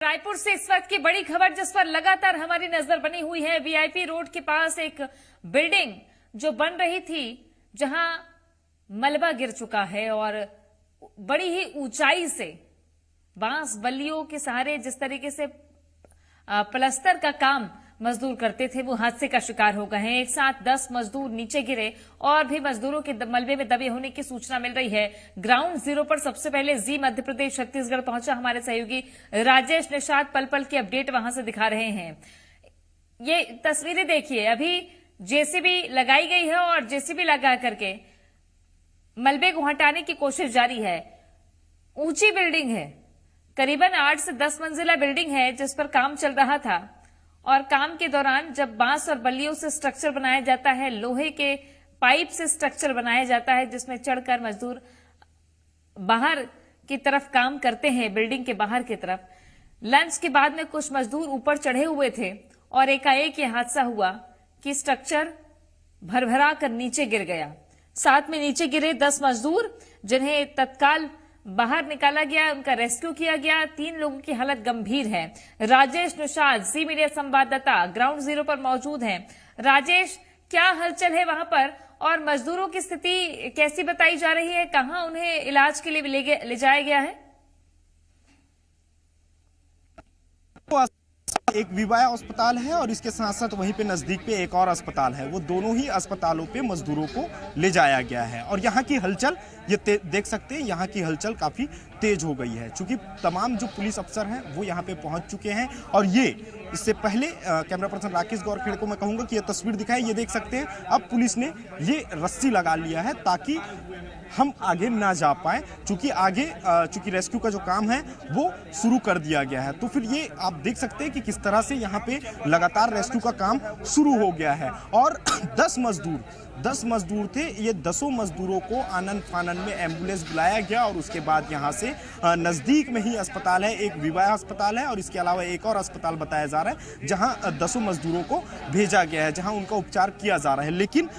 रायपुर से इस वक्त की बड़ी खबर जिस पर लगातार हमारी नजर बनी हुई है। वीआईपी रोड के पास एक बिल्डिंग जो बन रही थी, जहां मलबा गिर चुका है और बड़ी ही ऊंचाई से बांस बल्लियों के सहारे जिस तरीके से प्लास्टर का काम मजदूर करते थे, वो हादसे का शिकार हो गए हैं। एक साथ 10 मजदूर नीचे गिरे और भी मजदूरों के मलबे में दबे होने की सूचना मिल रही है। ग्राउंड जीरो पर सबसे पहले जी मध्य प्रदेश छत्तीसगढ़ पहुंचा हमारे सहयोगी राजेश निषाद पल पल की अपडेट वहां से दिखा रहे हैं। ये तस्वीरें देखिए, अभी जेसीबी लगाई गई है और जेसीबी लगा करके मलबे को हटाने की कोशिश जारी है। ऊंची बिल्डिंग है, करीबन 8 से 10 मंजिला बिल्डिंग है जिस पर काम चल रहा था। और काम के दौरान जब बांस और बल्लियों से स्ट्रक्चर बनाया जाता है, लोहे के पाइप से स्ट्रक्चर बनाया जाता है जिसमें चढ़कर मजदूर बाहर की तरफ काम करते हैं, बिल्डिंग के बाहर की तरफ। लंच के बाद में कुछ मजदूर ऊपर चढ़े हुए थे और एकाएक ये हादसा हुआ कि स्ट्रक्चर भरभरा कर नीचे गिर गया। साथ में नीचे गिरे 10 मजदूर जिन्हें तत्काल बाहर निकाला गया, उनका रेस्क्यू किया गया। 3 लोगों की हालत गंभीर है। राजेश निषाद जी मीडिया संवाददाता ग्राउंड जीरो पर मौजूद हैं। राजेश, क्या हलचल है वहां पर और मजदूरों की स्थिति कैसी बताई जा रही है? कहां उन्हें इलाज के लिए ले जाया गया है? एक विवाह अस्पताल है और इसके साथ साथ वहीं पे नजदीक पे एक और अस्पताल है। वो दोनों ही अस्पतालों पे मजदूरों को ले जाया गया है और यहाँ की हलचल ये देख सकते हैं, यहाँ की हलचल काफी तेज हो गई है क्योंकि तमाम जो पुलिस अफसर हैं वो यहाँ पे पहुंच चुके हैं। और ये इससे पहले कैमरा पर्सन राकेश गौरखेड़ को मैं कहूंगा कि ये तस्वीर दिखाए, ये देख सकते हैं अब पुलिस ने ये रस्सी लगा लिया है ताकि हम आगे ना जा पाए, चूंकि रेस्क्यू का जो काम है वो शुरू कर दिया गया है। तो फिर ये आप देख सकते हैं कि किस तरह से यहाँ पे लगातार रेस्क्यू का काम शुरू हो गया है। और 10 मजदूर थे, ये 10 मजदूरों को आनन फानन में एम्बुलेंस बुलाया गया और उसके बाद यहाँ से नजदीक में ही अस्पताल है, एक विवाह अस्पताल है और इसके अलावा एक और अस्पताल बताया जा रहा है जहाँ 10 मजदूरों को भेजा गया है, जहाँ उनका उपचार किया जा रहा है। लेकिन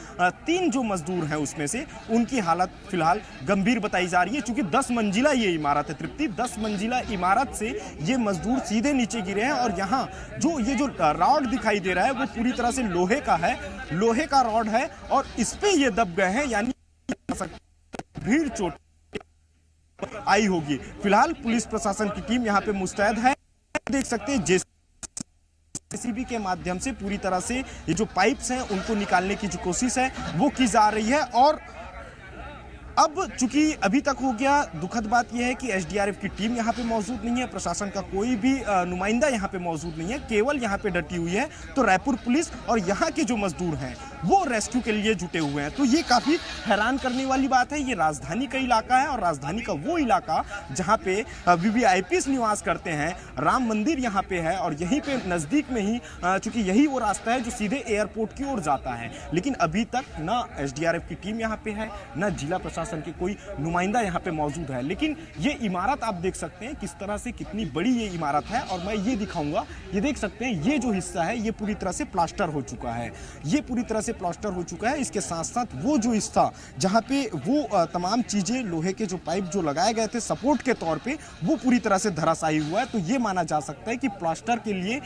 3 जो मजदूर हैं उसमें से उनकी हालत फिलहाल गंभीर बताई जा रही है क्योंकि 10 मंजिला ये इमारत है। तृप्ति, 10 मंजिला इमारत से ये मजदूर सीधे नीचे गिरे हैं और यहाँ जो रॉड दिखाई दे रहा है वो पूरी तरह से लोहे का रॉड है और इस पे ये दब गए हैं, यानी गंभीर चोट आई होगी। फिलहाल पुलिस प्रशासन की टीम यहाँ पे मुस्तैद है। देख सकते हैं जेसीबी के माध्यम से पूरी तरह से ये जो पाइप्स हैं उनको निकालने की जो कोशिश है वो की जा रही है। और अब चूंकि अभी तक हो गया, दुखद बात यह है कि एसडीआरएफ की टीम यहाँ पे मौजूद नहीं है, प्रशासन का कोई भी नुमाइंदा यहाँ पे मौजूद नहीं है, केवल यहाँ पे डटी हुई है तो रायपुर पुलिस और यहाँ के जो मजदूर हैं वो रेस्क्यू के लिए जुटे हुए हैं। तो ये काफी हैरान करने वाली बात है। ये राजधानी का इलाका है और राजधानी का वो इलाका जहाँ पे वीवीआईपीस निवास करते हैं, राम मंदिर यहाँ पे है और यहीं पे नजदीक में ही चूंकि यही वो रास्ता है जो सीधे एयरपोर्ट की ओर जाता है। लेकिन अभी तक ना एसडीआरएफ की टीम यहाँ पे है, ना जिला प्रशासन की कोई नुमाइंदा यहाँ पे मौजूद है। लेकिन ये इमारत आप देख सकते हैं किस तरह से, कितनी बड़ी ये इमारत है और मैं ये दिखाऊंगा, ये देख सकते हैं ये जो हिस्सा है ये पूरी तरह से प्लास्टर हो चुका है, ये पूरी तरह से प्लास्टर हो चुका है। इसके साथ साथ वो जो हिस्सा जहाँ पे वो तमाम चीजें, लोहे के जो पाइप जो लगाए गए थे सपोर्ट के तौर पे, वो पूरी तरह से धराशायी हुआ है। तो ये माना जा सकता है कि प्लास्टर के लिए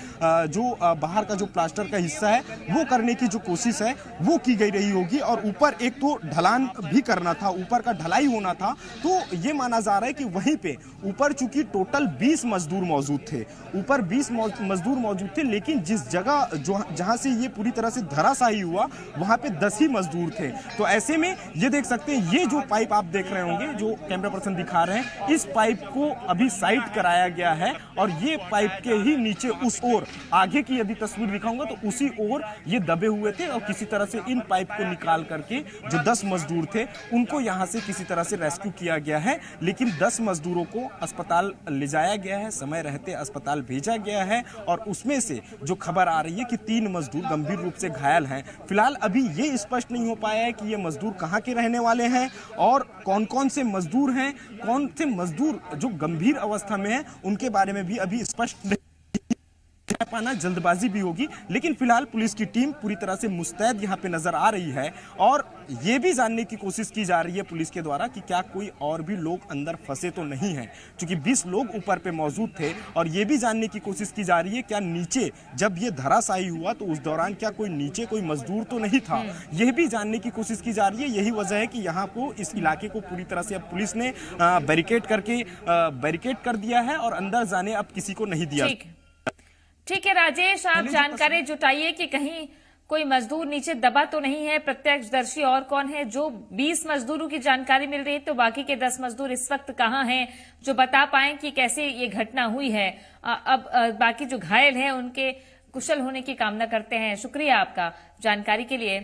जो बाहर का जो प्लास्टर का हिस्सा है वो करने की जो कोशिश है वो की गई रही होगी। और ऊपर एक तो ढलान भी करना था, ऊपर का ढलाई होना था, तो ये माना जा रहा है कि वहीं पे ऊपर चूंकि टोटल 20 मजदूर मौजूद थे, ऊपर 20 मजदूर मौजूद थे, लेकिन जिस जगह जहां से ये पूरी तरह से धराशायी हुआ वहां पे 10 ही मजदूर थे। तो ऐसे में ये देख सकते हैं, ये जो पाइप आप देख रहे होंगे जो कैमरा पर्सन दिखा रहे हैं, इस पाइप को अभी साइड कराया गया है और ये पाइप के ही नीचे उस ओर आगे की यदि तस्वीर दिखाऊंगा तो उसी ओर ये दबे हुए थे और किसी तरह से इन पाइप को निकाल करके जो 10 मजदूर थे उनको यहां से किसी तरह से रेस्क्यू किया गया है। लेकिन 10 मजदूरों को अस्पताल ले जाया गया है, समय रहते अस्पताल भेजा गया है और उसमें से जो खबर आ रही है कि 3 मजदूर गंभीर रूप से घायल हैं। फिलहाल अभी ये स्पष्ट नहीं हो पाया है कि ये मजदूर कहां के रहने वाले हैं और कौन कौन से मजदूर हैं, कौन से मजदूर जो गंभीर अवस्था में हैं उनके बारे में भी अभी स्पष्ट नहीं पाना जल्दबाजी भी होगी, लेकिन फिलहाल पुलिस की टीम पूरी तरह से मुस्तैद यहां पे नजर आ रही है और ये भी जानने की कोशिश की जा रही है पुलिस के द्वारा कि क्या कोई और भी लोग अंदर फंसे तो नहीं हैं, क्योंकि 20 लोग ऊपर पे मौजूद थे। और ये भी जानने की कोशिश की जा रही है क्या नीचे जब ये धराशायी हुआ तो उस दौरान क्या कोई नीचे कोई मजदूर तो नहीं था, यह भी जानने की कोशिश की जा रही है। यही वजह है कि यहाँ को इस इलाके को पूरी तरह से अब पुलिस ने बैरिकेड कर दिया है और अंदर जाने अब किसी को नहीं दिया। ठीक है राजेश, आप जानकारी जुटाइए कि कहीं कोई मजदूर नीचे दबा तो नहीं है। प्रत्यक्षदर्शी और कौन है? जो 20 मजदूरों की जानकारी मिल रही है, तो बाकी के 10 मजदूर इस वक्त कहां हैं जो बता पाए कि कैसे ये घटना हुई है। अब बाकी जो घायल हैं उनके कुशल होने की कामना करते हैं। शुक्रिया आपका जानकारी के लिए।